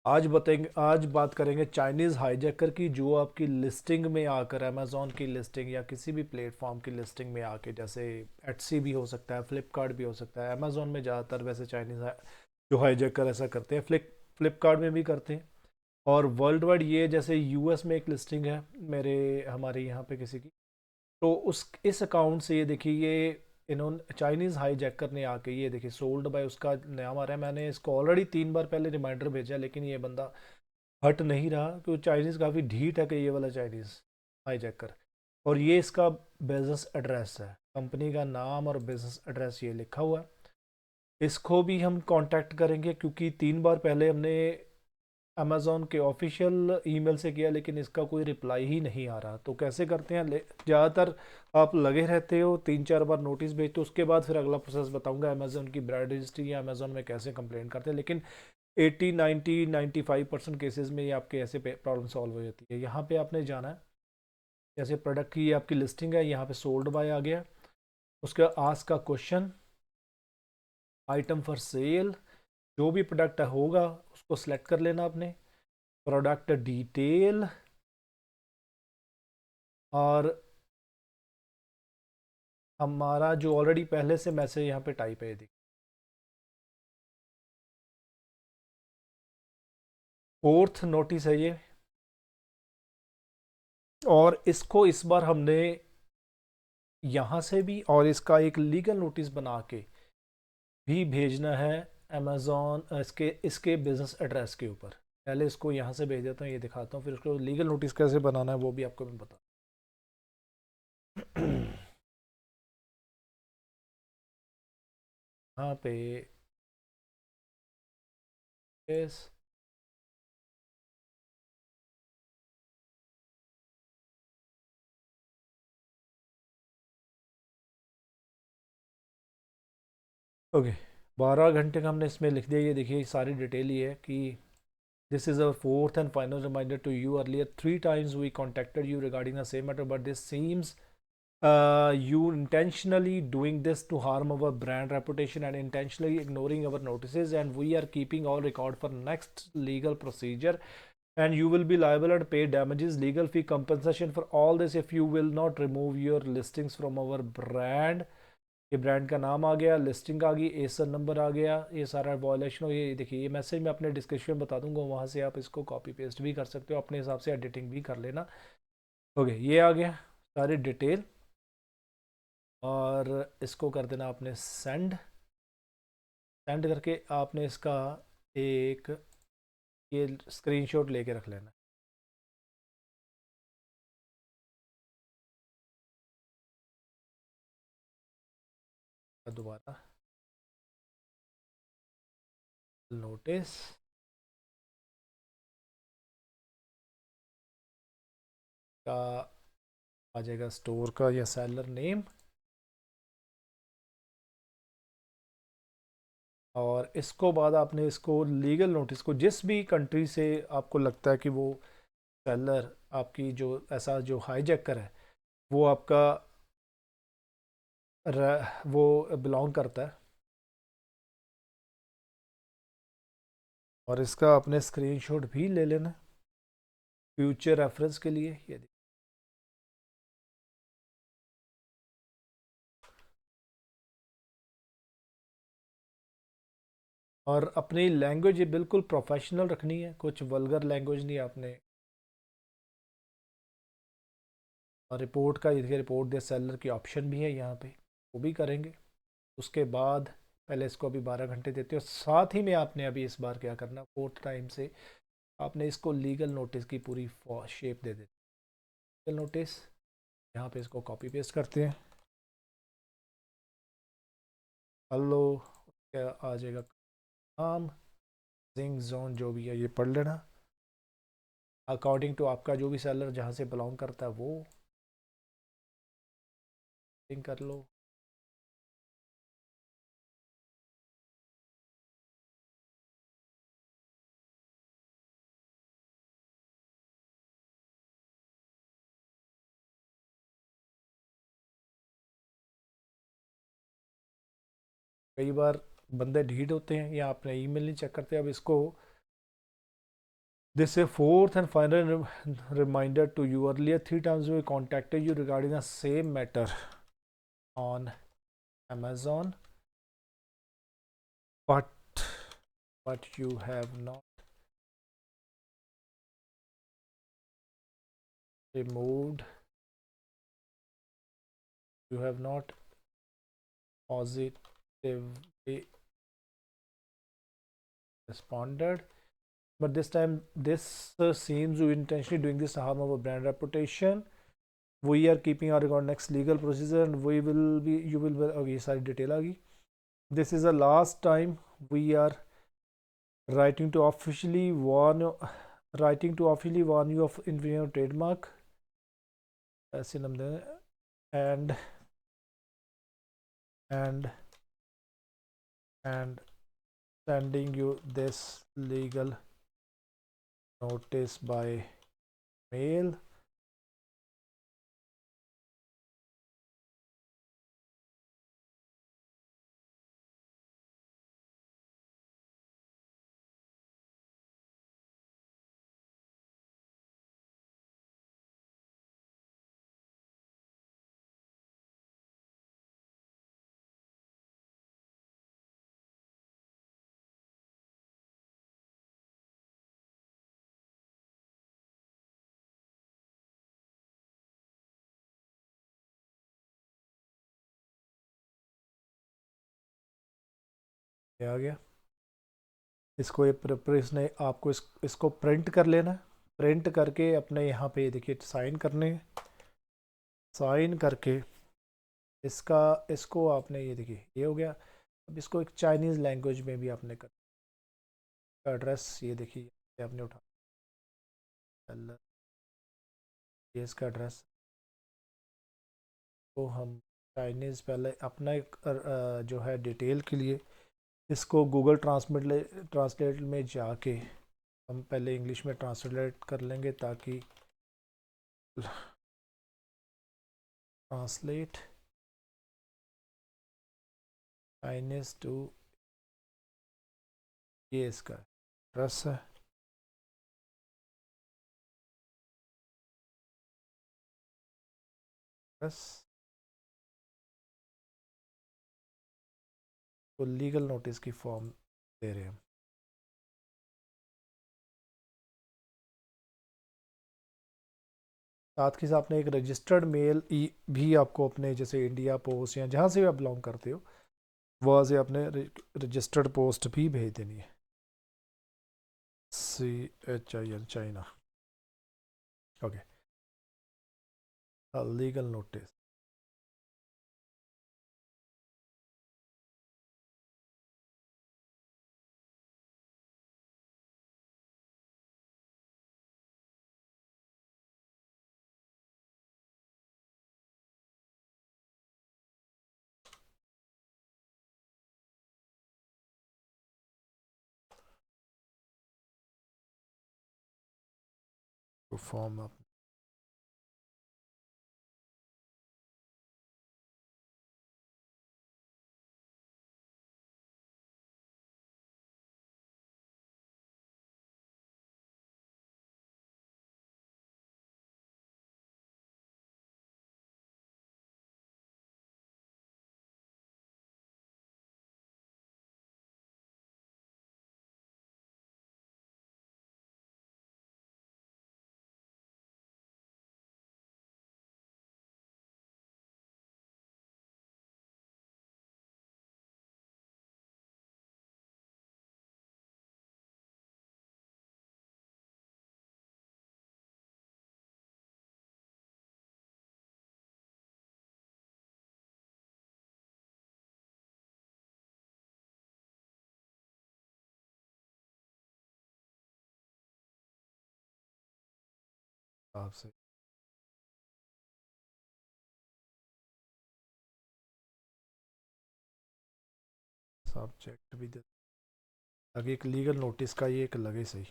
आज बात करेंगे चाइनीज़ हाईजैकर की, जो आपकी लिस्टिंग में आकर, अमेज़ॉन की लिस्टिंग या किसी भी प्लेटफॉर्म की लिस्टिंग में आके, जैसे एटसी भी हो सकता है, फ्लिपकार्ट भी हो सकता है, अमेज़ॉन में ज़्यादातर वैसे चाइनीज़ जो हाईजैकर ऐसा करते हैं, फ्लिपकार्ट में भी करते हैं। और वर्ल्ड वाइड ये जैसे यूएस में एक लिस्टिंग है मेरे हमारे यहाँ पे किसी की, तो उस इस अकाउंट से ये देखिए, ये इन्होंने चाइनीज़ हाईजैकर ने आके, ये देखिए सोल्ड बाय उसका नाम आ रहा है। मैंने इसको ऑलरेडी 3 बार पहले रिमाइंडर भेजा, लेकिन ये बंदा हट नहीं रहा, क्योंकि चाइनीज़ काफ़ी ढीठ है कि ये वाला चाइनीज़ हाईजैकर। और ये इसका बिजनेस एड्रेस है, कंपनी का नाम और बिजनेस एड्रेस ये लिखा हुआ है। इसको भी हम कांटेक्ट करेंगे, क्योंकि 3 बार पहले हमने अमेज़ॉन के ऑफिशियल ईमेल से किया, लेकिन इसका कोई रिप्लाई ही नहीं आ रहा। तो कैसे करते हैं, ज़्यादातर आप लगे रहते हो, 3 4 बार नोटिस भेजते हो, उसके बाद फिर अगला प्रोसेस बताऊंगा अमेज़ॉन की ब्रांड रजिस्ट्री या अमेज़ॉन में कैसे कंप्लेंट करते हैं। लेकिन 80 90 95% केसेस में ये आपके ऐसे प्रॉब्लम सॉल्व हो जाती है। यहाँ पे आपने जाना है, जैसे प्रोडक्ट की आपकी लिस्टिंग है, यहाँ पे सोल्ड बाय आ गया, उसके आस्क का क्वेश्चन, आइटम फॉर सेल, जो भी प्रोडक्ट होगा उसको सिलेक्ट कर लेना आपने, प्रोडक्ट डिटेल, और हमारा जो ऑलरेडी पहले से मैसेज यहाँ पे टाइप है, देखिए फोर्थ नोटिस है ये। और इसको इस बार हमने यहाँ से भी, और इसका एक लीगल नोटिस बना के भी भेजना है अमेज़ॉन, इसके इसके बिजनेस एड्रेस के ऊपर। पहले इसको यहाँ से भेज देता हूँ, ये दिखाता हूँ, फिर उसको लीगल नोटिस कैसे बनाना है वो भी आपको मैं बता। यहाँ पे इस ओके, 12 घंटे का हमने इसमें लिख दिया। ये देखिए सारी डिटेल ये है कि this is our fourth and final reminder to you, earlier 3 times we contacted you regarding the same matter, but this seems you intentionally doing this to harm our brand reputation and intentionally ignoring our notices, and we are keeping all record for next legal procedure, and you will be liable and pay damages, legal fee, compensation for all this if you will not remove your listings from our brand। ये brand का नाम आ गया, listing आ गई, Acer number आ गया, ये सारा violation हो। ये देखिए, ये मैसेज मैं अपने डिस्क्रिप्शन में बता दूंगा, वहाँ से आप इसको कॉपी पेस्ट भी कर सकते हो, अपने हिसाब से एडिटिंग भी कर लेना। ओके, ये आ गया सारी डिटेल, और इसको कर देना आपने सेंड। सेंड करके आपने इसका एक ये स्क्रीनशॉट लेके रख लेना। दोबारा नोटिस का आ जाएगा, स्टोर का या सेलर नेम, और इसको बाद आपने इसको लीगल नोटिस को जिस भी कंट्री से आपको लगता है कि वो सेलर आपकी जो ऐसा जो हाईजैकर है वो आपका वो बिलोंग करता है, और इसका आपने स्क्रीनशॉट भी ले लेना फ्यूचर रेफरेंस के लिए। ये और अपनी लैंग्वेज ये बिल्कुल प्रोफेशनल रखनी है, कुछ वल्गर लैंग्वेज नहीं आपने। और रिपोर्ट का, ये रिपोर्ट दे सेलर की ऑप्शन भी है यहाँ पे, वो भी करेंगे। उसके बाद पहले इसको अभी 12 घंटे देते हो, साथ ही में आपने अभी इस बार क्या करना, फोर्थ टाइम से आपने इसको लीगल नोटिस की पूरी शेप दे देते। लीगल नोटिस, यहाँ पे इसको कॉपी पेस्ट करते हैं, हेलो, क्या आ जाएगा, नाम, जिंग जोन जो भी है ये पढ़ लेना, अकॉर्डिंग टू आपका जो भी सेलर जहाँ से बिलोंग करता है वो थिंक कर लो। कई बार बंदे ढीठ होते हैं या आपने ईमेल नहीं चेक करते। अब इसको This is a fourth and final reminder to you. Earlier, 3 times we contacted you regarding the same matter on Amazon, but you have not removed, you have not positively responded. But this time, this seems you intentionally doing this to harm our brand reputation. We are keeping our record next legal procedure, and we will be, you will be, okay, सारी detail आ गई. This is the last time we are writing to officially warn you of infringing of trademark. ऐसे नाम दें, and and and sending you this legal notice by mail. ये आ गया. इसको ये इसने आपको इसको प्रिंट कर लेना है. प्रिंट करके अपने यहाँ पे देखिए साइन करने हैं. साइन करके इसको आपने, ये देखिए ये हो गया. अब इसको एक चाइनीज़ लैंग्वेज में भी आपने कर. एड्रेस ये देखिए आपने उठा, ये इसका एड्रेस. तो हम चाइनीज़ पहले अपना एक जो है डिटेल के लिए इसको गूगल ट्रांसलेट में जाके हम पहले इंग्लिश में ट्रांसलेट कर लेंगे, ताकि ट्रांसलेट चाइनीज़ टू, ये इसका एड्रेस है. बस तो लीगल नोटिस की फॉर्म दे रहे हैं. साथ के साथ आपने एक रजिस्टर्ड मेल भी आपको अपने जैसे इंडिया पोस्ट या जहाँ से भी आप बिलोंग करते हो वहाँ से आपने रजिस्टर्ड पोस्ट भी भेज देनी है. CHIL China. Okay. Legal notice. Form आप आपसे सब्जेक्ट भी दे, आगे एक लीगल नोटिस का ये एक लगे सही.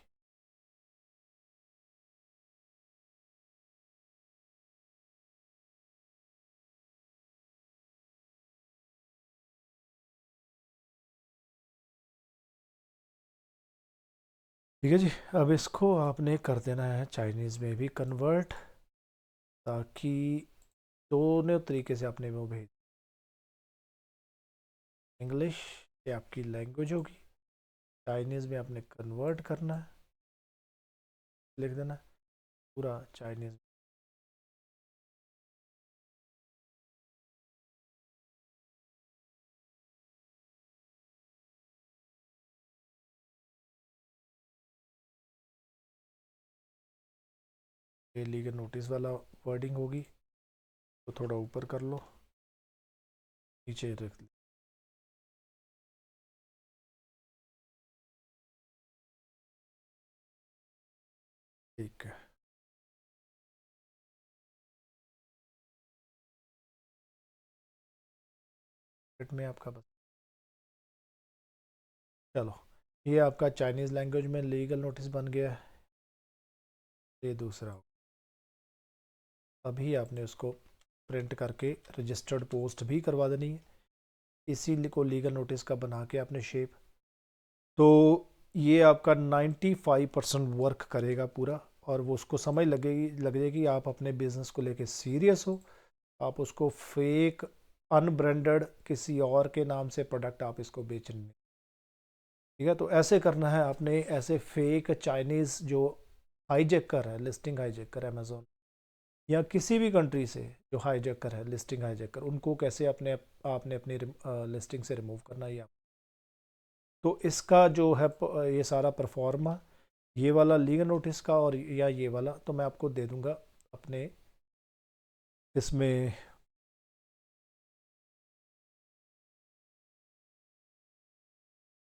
ठीक है जी। अब इसको आपने कर देना है चाइनीज़ में भी कन्वर्ट, ताकि दोनों तरीके से आपने वो भेज, इंग्लिश ये आपकी लैंग्वेज होगी, चाइनीज़ में आपने कन्वर्ट करना है, लिख देना है पूरा चाइनीज़। ये लीगल नोटिस वाला वर्डिंग होगी तो थोड़ा ऊपर कर लो, नीचे रख लो। ठीक है, पेट में आपका बस। चलो, ये आपका चाइनीज़ लैंग्वेज में लीगल नोटिस बन गया है। ये दूसरा हो, अभी आपने उसको प्रिंट करके रजिस्टर्ड पोस्ट भी करवा देनी है, इसी को लीगल नोटिस का बना के आपने शेप। तो ये आपका 95% वर्क करेगा पूरा, और वो उसको समझ लग जाएगी आप अपने बिजनेस को लेके सीरियस हो। आप उसको फेक अनब्रांडेड किसी और के नाम से प्रोडक्ट आप इसको बेचने, ठीक है। तो ऐसे करना है आपने, ऐसे फेक चाइनीज़ जो हाईजैकर है, लिस्टिंग हाईजैकर अमेजोन या किसी भी कंट्री से जो हाईजैकर है, लिस्टिंग हाईजैकर, उनको कैसे अपने आपने अपनी लिस्टिंग से रिमूव करना है। तो इसका जो है ये सारा परफॉर्मा, ये वाला लीगल नोटिस का और या ये वाला तो मैं आपको दे दूंगा अपने इसमें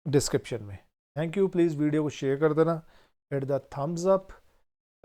डिस्क्रिप्शन में। थैंक यू, प्लीज़ वीडियो को शेयर कर देना, हिट द थम्स अप।